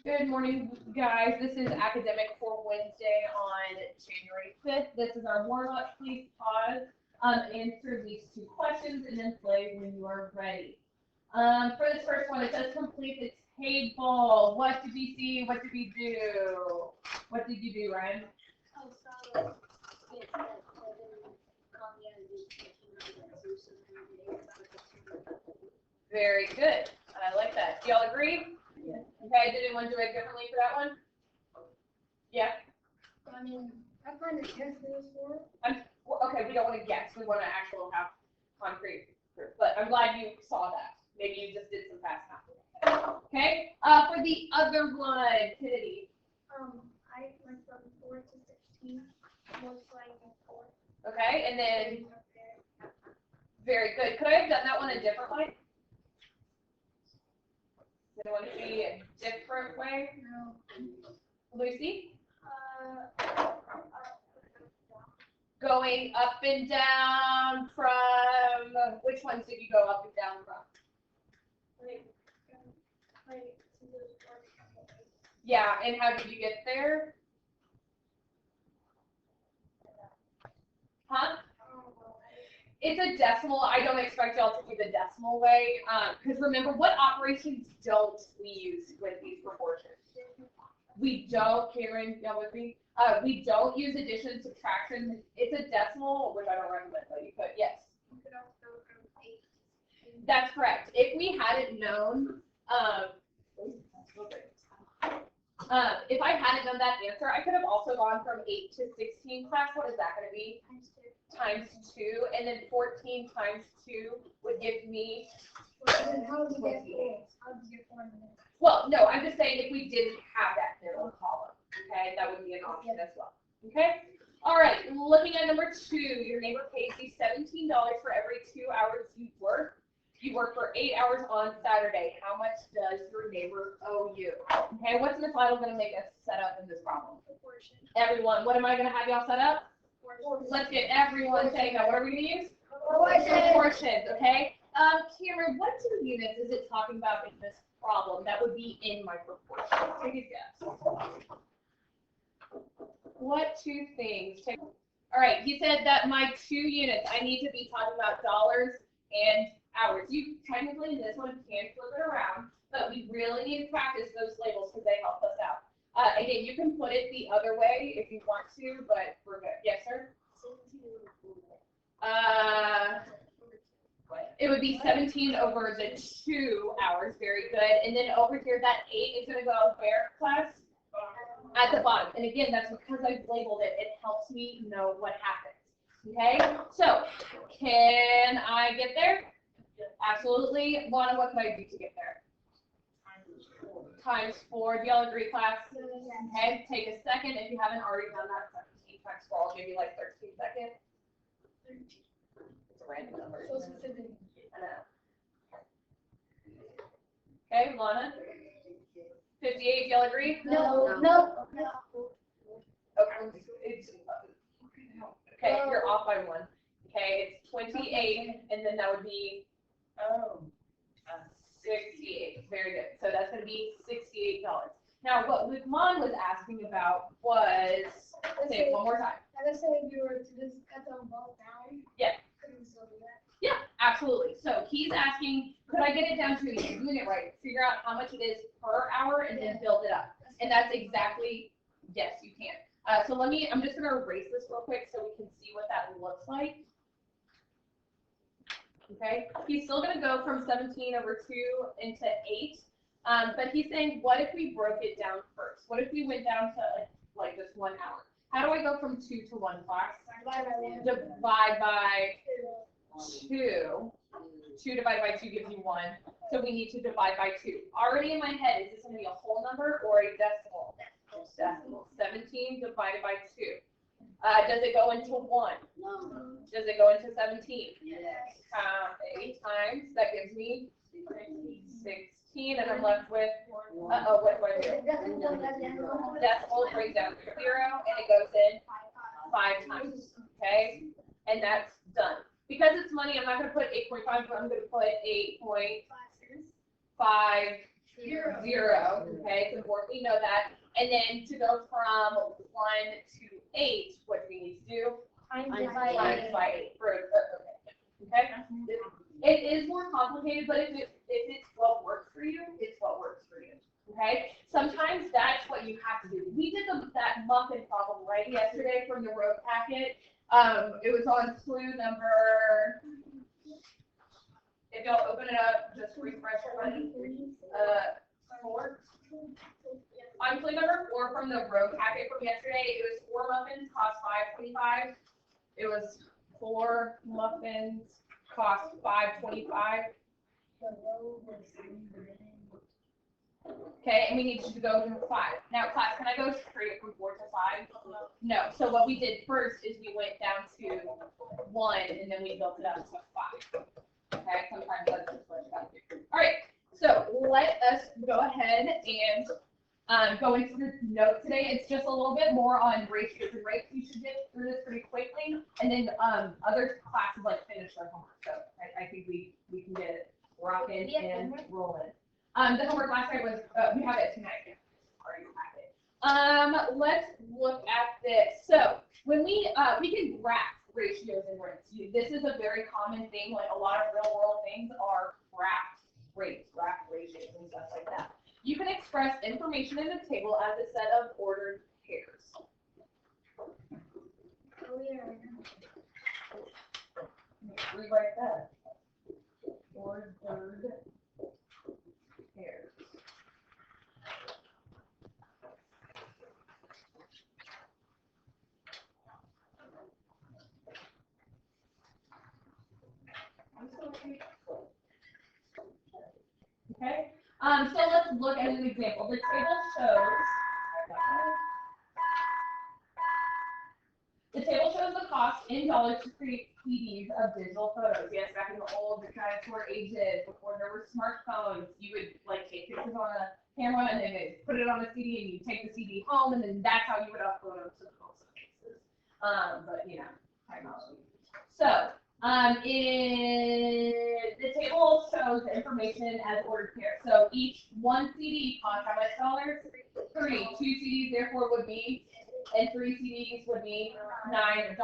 Good morning, guys. This is academic for Wednesday on January 5th. This is our warm-up. Please pause, answer these two questions, and then play when you are ready. For this first one, it says complete the table. What did we see? What did we do? What did you do, Ryan? Very good. I like that. Do y'all agree? Yeah. Okay, did anyone do it differently for that one? Yeah? I mean, I kind of guessed this for. Okay, we don't want to guess. We want to actually have concrete proof. But I'm glad you saw that. Maybe you just did some fast math. Okay, for the other one, Kennedy. I went from 4 to 16, multiplying by 4. Okay, and then, very good. Could I have done that one a different way? Does anyone see a different way? No. Lucy? Going up and down from, which ones did you go up and down from? Yeah, and how did you get there? Huh? It's a decimal. I don't expect y'all to do the decimal way, because remember, what operations don't we use with these proportions? We don't, Karen, y'all with me? We don't use addition, subtraction. It's a decimal, which I don't recommend, but you could, yes. That's correct. If we hadn't known, if I hadn't known that answer, I could have also gone from 8 to 16 class. What is that going to be? Times 2, and then 14 times 2 would give me 28. Well, no, I'm just saying if we didn't have that middle column, okay, that would be an option as well. Okay? All right, looking at number 2, your neighbor pays you $17 for every 2 hours you work. You work for 8 hours on Saturday. How much does your neighbor owe you? Okay, what's Ms. Lytle going to make us set up in this problem? Proportion. Everyone, what am I going to have y'all set up? Let's get everyone saying that. What are we going to use? Proportions, okay? Cameron, what 2 units is it talking about in this problem that would be in my proportion? Take a guess. What 2 things? All right, he said that my 2 units, I need to be talking about dollars and hours. You technically in this one can flip it around, but we really need to practice those labels because they help us out. Again, you can put it the other way if you want to, but we're good. Yes, sir? It would be 17 over the 2 hours. Very good. And then over here, that 8 is going to go where, class? At the bottom. And again, that's because I've labeled it. It helps me know what happens. Okay? So, can I get there? Absolutely. Lana, what can I do to get there? Times 4. Do y'all agree, class? Okay, take a second. If you haven't already done that, 17 times 4, I'll give you like 13 seconds. It's a random number. So specific. I know. Okay, Lana? 58, y'all agree? No. Okay, okay, you're off by 1. Okay, it's 28, and then that would be 68. Very good. So that's going to be $68. Now, what Luke Mon was asking about was, say it one more time. Let's say if you were to just cut them both down. Yeah. Could we still do that? Yeah, absolutely. So he's asking, could I get it down to a unit rate? Figure out how much it is per hour and then build it up. And that's exactly, yes, you can. So I'm just going to erase this real quick so we can see what that looks like. Okay, he's still going to go from 17 over 2 into 8, but he's saying, what if we broke it down first? What if we went down to like just 1 hour? How do I go from 2 to 1, class? Divide by 2. 2 divided by 2 gives you 1, so we need to divide by 2. Already in my head, is this going to be a whole number or a decimal? Decimal. 17 divided by 2. Does it go into 1? No. Does it go into 17? Yes. 8 times, that gives me 16, and I'm left with, what do I do? Decimal brings down to 0, and it goes in 5 times, okay? And that's done. Because it's money, I'm not going to put 8.5, but I'm going to put 8.5 0, okay, it's important we know that. And then to go from 1 to 8, what do we need to do? Times Times by 8. Okay? It is more complicated, but if it's what works for you, it's what works for you. Okay? Sometimes that's what you have to do. We did that muffin problem right yesterday from the road packet. It was on clue number. If y'all open it up, just refresh everybody. 4. On clue number 4 from the road packet from yesterday, it was 4 muffins cost $5.25. It was 4 muffins cost $5.25. Okay, and we need you to go to 5. Now, class, can I go straight from 4 to 5? No. So what we did first is we went down to 1, and then we built it up to 5. Okay, sometimes that's just what you got to do. All right, so let us go ahead and go into the note today. It's just a little bit more on ratios and rates. You should get through this pretty quickly, and then other classes like finish their homework. So I think we can get it rocking and rolling. The homework last night was we have it tonight. Let's look at this. So when we can graph ratios and rates. This is a very common thing. Like a lot of real world things are graph rates, graph ratios, and stuff like that. You can express information in a table as a set of ordered pairs. Rewrite that. Ordered pairs. Okay. So let's look at an example. The table shows the cost in dollars to create CDs of digital photos. Yes, back in the old dinosaur ages, before there were smartphones, you would like take pictures on a camera and then put it on a CD, and you take the CD home, and then that's how you would upload them to the post offices. But you know, technology. So. The table shows the information as ordered pairs. So each one CD costs how much dollars? 3. 2 CDs therefore would be, and 3 CDs would be $9.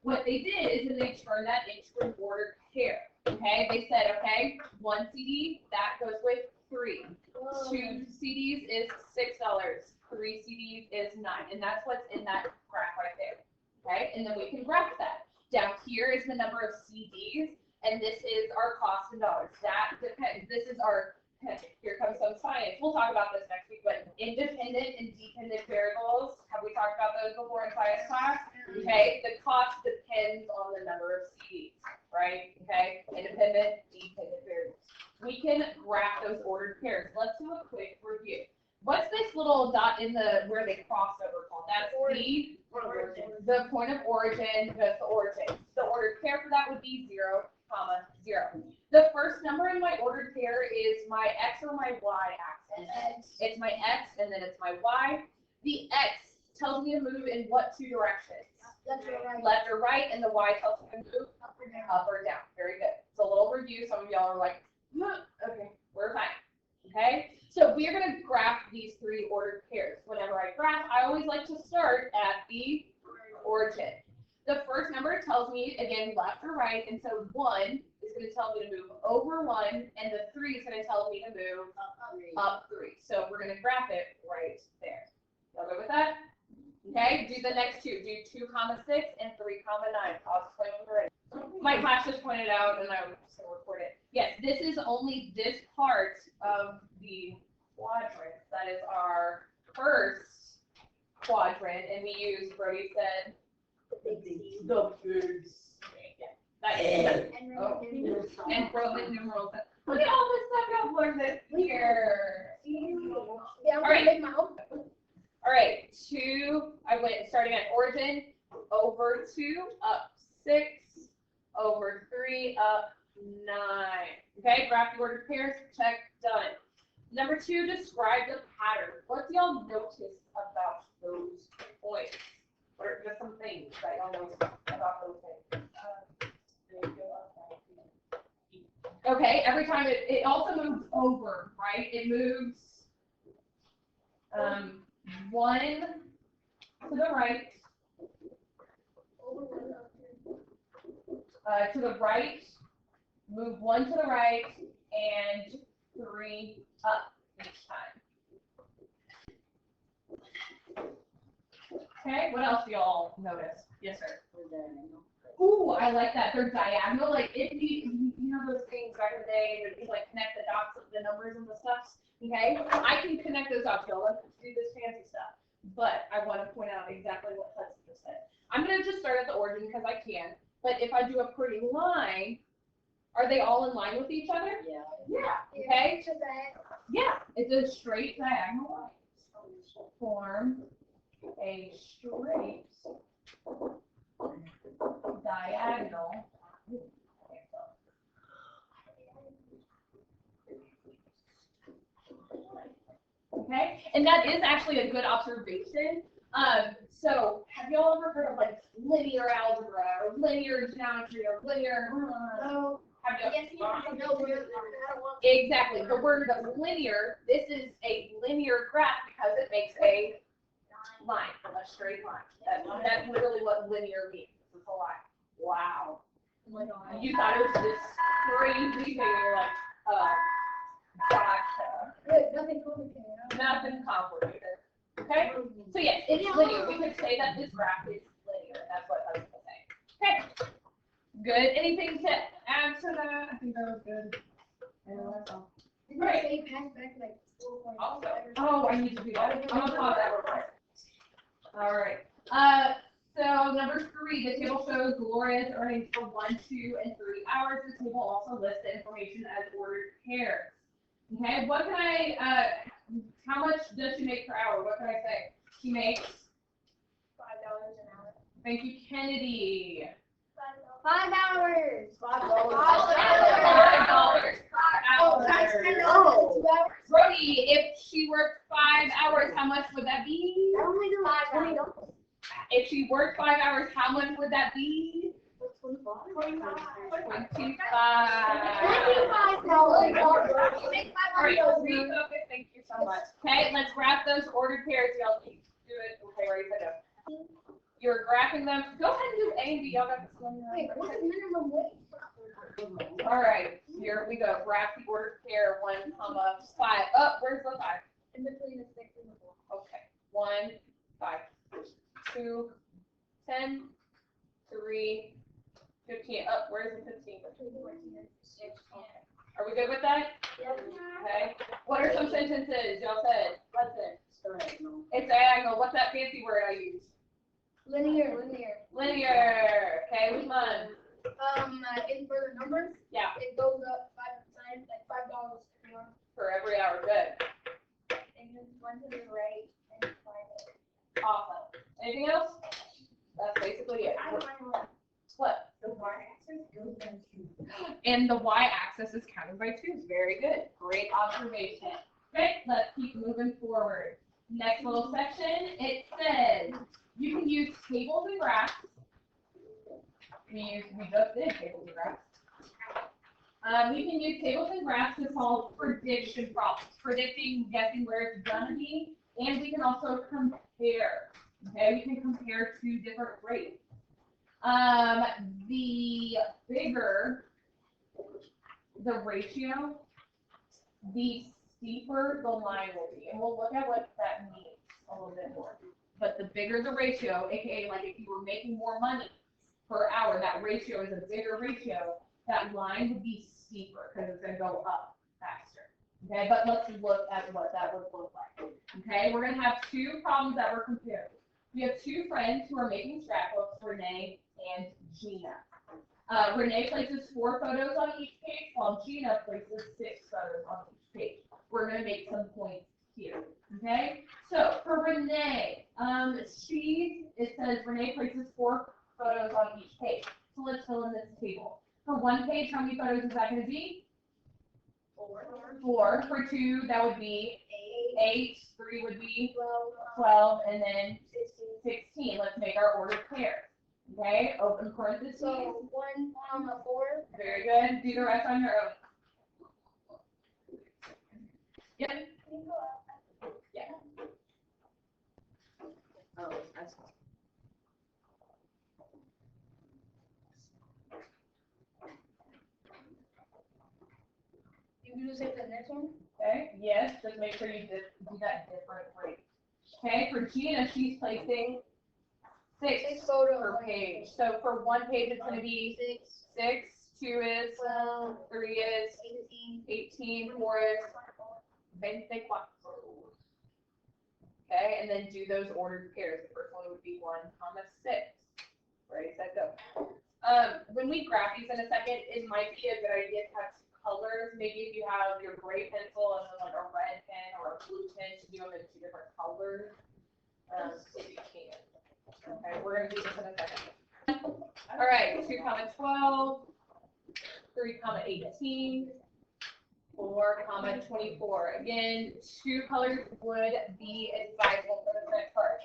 What they did is that they turned that into an ordered pair. Okay, they said, okay, 1 CD that goes with 3. 2 CDs is $6. 3 CDs is 9, and that's what's in that graph right there. Okay, and then we can graph that. Down here is the number of CDs, and this is our cost in dollars. That depends. This is our, here comes some science. We'll talk about this next week, but independent and dependent variables, have we talked about those before in science class? Okay, the cost depends on the number of CDs, right? Okay, independent, dependent variables. We can graph those ordered pairs. Let's do a quick review. What's this little dot in the, where they crossed over called? That's the point of origin, that's the origin. The ordered pair for that would be 0, 0. The first number in my ordered pair is my X or my Y axis. It's my X and then it's my Y. The X tells me to move in what 2 directions? Left or right, and the Y tells me to move up or down. Very good. It's a little review. Some of y'all are like, okay, we're fine. Okay, so we're going to graph these 3 ordered pairs. Whenever I graph, I always like to start at the origin. The first number tells me, again, left or right, and so 1 is going to tell me to move over 1, and the 3 is going to tell me to move up 3. So we're going to graph it right there. Y'all go with that? Okay, do the next 2. Do 2, 6 and 3, 9. I'll explain when we're ready. My class just pointed out, and I'm just going to record it. Yes, this is only this part of the quadrant. That is our first quadrant, and we use, Brody said, the big C. Yeah. And Roman numerals. Look at all this stuff y'all learned this year. Yeah, all right. All right, 2, I went starting at origin, over 2, up 6, over 3, up 9. Okay, graph the ordered pairs, check, done. Number 2, describe the pattern. What do y'all notice about those points? What are just some things that y'all notice about those things? Okay, every time it also moves over, right? It moves one to the right, to the right, move one to the right, and 3 up each time. Okay, what else do y'all notice? Yes, sir. Ooh, I like that. They're diagonal. Like if you know those things back in the day, that you like connect the dots of the numbers and the stuff. Okay, I can connect those dots. Y'all let's do this fancy stuff. But I want to point out exactly what Hudson just said. I'm gonna just start at the origin because I can. But if I do a pretty line, are they all in line with each other? Yeah. Yeah. Okay. Yeah. It's a straight diagonal line. Form a straight diagonal. Okay, and that is actually a good observation. So have y'all ever heard of like linear algebra or linear geometry or linear? No. Have y'all? Yes, you know where. Exactly. The word linear. This is a linear graph because it makes a line, a straight line. That's literally what linear means. It's a line. Wow. You thought it was this crazy thing. You're like, gotcha. Nothing complicated. Nothing complicated. Okay? So yes, it's linear. We could say that this graph is linear. That's what I was going to say. Okay. Good. Anything to add to that? I think that was good. Right. Oh, I need to do that. I'm going to pause that real quick. All right. So number 3, the table shows Gloria's earnings for 1, 2, and 3 hours. The table also lists the information as ordered pairs. Okay, what can I, how much does she make per hour? What can I say? She makes $5 an hour. Thank you, Kennedy. 5 hours. $5. Oh, Brody, if she worked 5 hours, how much would that be? I only do $20. If she worked 5 hours, how much would that be? 25. Thank you so much. Okay, let's graph those ordered pairs. Y'all do it. Okay, ready to go. You're graphing them. Go ahead and do A and B. Y'all got this one. Wait, what's the minimum wage? All right, here we go. Graph the ordered pair. 1, 5. Oh, where's the 5? In between the 6 and the 4. Okay. 1, 5. 2, 10, 3, 15. Oh, where's the 15? 14 and 6. Okay. Are we good with that? Yep. Okay. What are some sentences y'all said? Listen. It's diagonal. What's that fancy word I use? Linear. Linear. Okay, which one? In for the numbers. Yeah. It goes up 5 times, like $5 every hour. For every hour. Good. And then 1 to the right and 5. Awesome. Anything else? That's basically it. What? The y-axis goes by 2. And the y-axis is counted by 2. Very good. Great observation. Okay, let's keep moving forward. Next little section, it says you can use tables and graphs. We just did tables and graphs. We can use tables and graphs to solve prediction problems, predicting, guessing where it's going to be, and we can also compare. Okay, we can compare 2 different rates. The bigger the ratio, the steeper the line will be, and we'll look at what that means a little bit more. But the bigger the ratio, aka like if you were making more money per hour, that ratio is a bigger ratio, that line would be steeper because it's going to go up faster. Okay, but let's look at what that would look like. Okay, we're going to have 2 problems that we're comparing. We have 2 friends who are making scrapbooks, Renee and Gina. Renee places 4 photos on each page, while Gina places 6 photos on each page. We're going to make some points here. Okay, so for Renee, it says Renee places 4 photos on each page. So let's fill in this table. For 1 page, how many photos is that going to be? 4. For 2, that would be 8. 3 would be 12, and then 16. Let's make our ordered pairs. Okay, open parentheses. So 1, 4. Very good. Do the rest on your own. Yep. Yeah. Oh, that's. You can do the same for the next one? Okay, yes, just make sure you do that different rate. Okay, for Gina, she's placing 6 photos per page. So for 1 page, it's going to be 6, 2 is 12, 3 is 18, 4 is 24. Okay, and then do those ordered pairs. The first one would be 1, 6. Ready, set, go. When we graph these in a second, it might be a good idea to have 2 colors. Maybe if you have your gray pencil and then like a red pen or a blue pen, to do them in 2 different colors. If you can. Okay, we're gonna do this in a second. All right, 2, 12, 3, 18, 4, 24. Again, 2 colors would be advisable for the next part.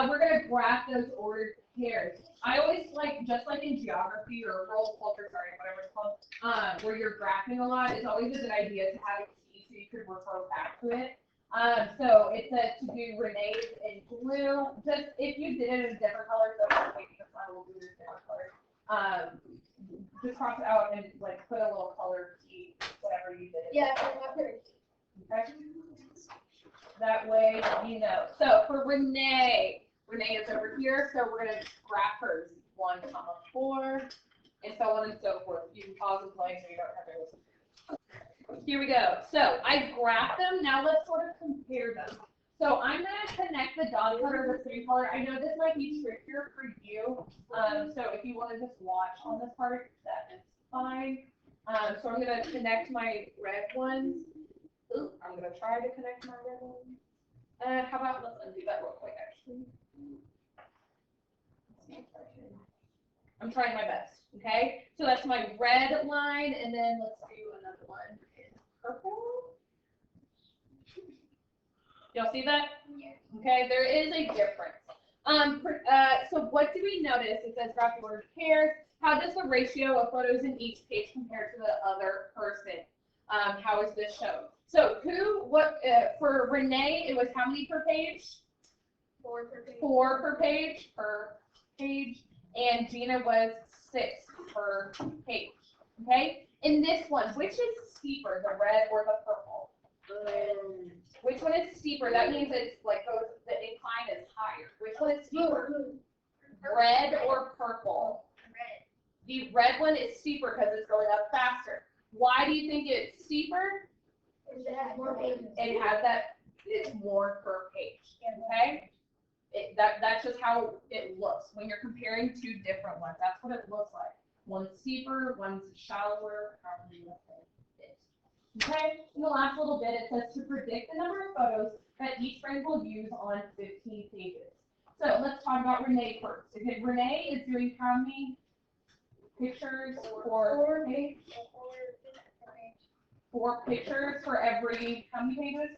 We're gonna graph those ordered pairs. I always like, just like in geography or world culture, sorry, whatever it's called, where you're graphing a lot, it's always a good idea to have a key so you could refer back to it. So it says to do Renee's in blue. Just if you did it in a different color, so maybe this one will do this different color. Just cross it out and like put a little color key, whatever you did. Yeah, I'm pretty. Okay. That way you know. So for Renee is over here, so we're gonna graph hers 1, 4, and so on and so forth. You can pause and play so you don't have to listen. Here we go. So I graphed them. Now let's sort of compare them. So I'm going to connect the dot color or the 3 color. I know this might be trickier for you. So if you want to just watch on this part, that is fine. So I'm going to connect my red ones. Ooh, I'm going to try to connect my red ones. How about let's undo that real quick, actually. I'm trying my best. Okay. So that's my red line, and then let's do another one in purple. Y'all see that? Yeah. Okay, there is a difference. So what do we notice? It says graph the ordered pairs. How does the ratio of photos in each page compare to the other person? How is this shown? So for Renee, it was how many per page? 4 per page. 4 per page. And Gina was 6 per page. Okay? In this one, which is steeper, the red or the purple? Which one is steeper? That means it's like the incline is higher. Which one is steeper? Red or purple? Red. The red one is steeper because it's going up faster. Why do you think it's steeper? Because it has more pages. It has that, it's more per page. Okay? That's just how it looks. When you're comparing 2 different ones, that's what it looks like. One's steeper, one's shallower, probably less than it. Okay, in the last little bit, it says to predict the number of photos that each friend will use on 15 pages. So let's talk about Renee first. Okay, Renee is doing how many pictures for page? 4 pictures for every, how many pages?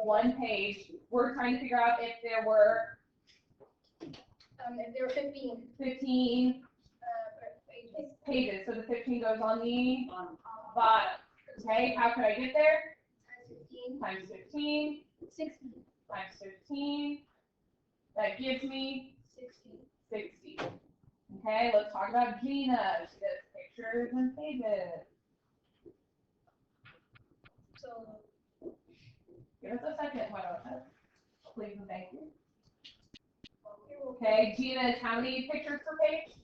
1 page. We're trying to figure out if there were 15 pages. So the 15 goes on the bottom. Okay, how could I get there? Times 15. 60. Times 15. That gives me 60. Okay, let's talk about Gina. She does pictures and pages. So, Give us a second, why don't you? Please and thank you. Okay, Gina is how many pictures per page?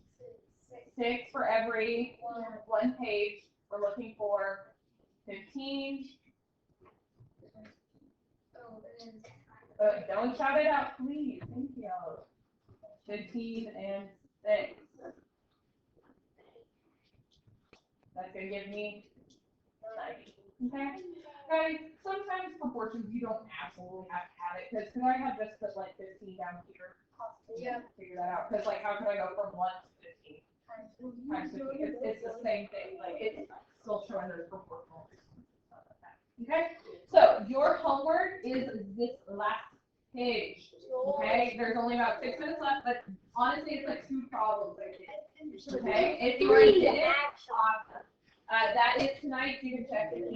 6 for every 1 page. We're looking for 15. Don't shout it out, please. Thank you. 15 and 6. That's going to give me 90. Okay? Guys, sometimes proportions you don't absolutely have to have it, because could I have just put like 15 down here? Yeah. Figure that out, because like how could I go from 1 to 15? Times 15. It's the same thing. Like it's still showing those proportional. Okay? So your homework is this last page. Okay? There's only about 6 minutes left, but honestly it's like 2 problems I did. Okay? If you already did it, awesome. That is tonight. You can check it.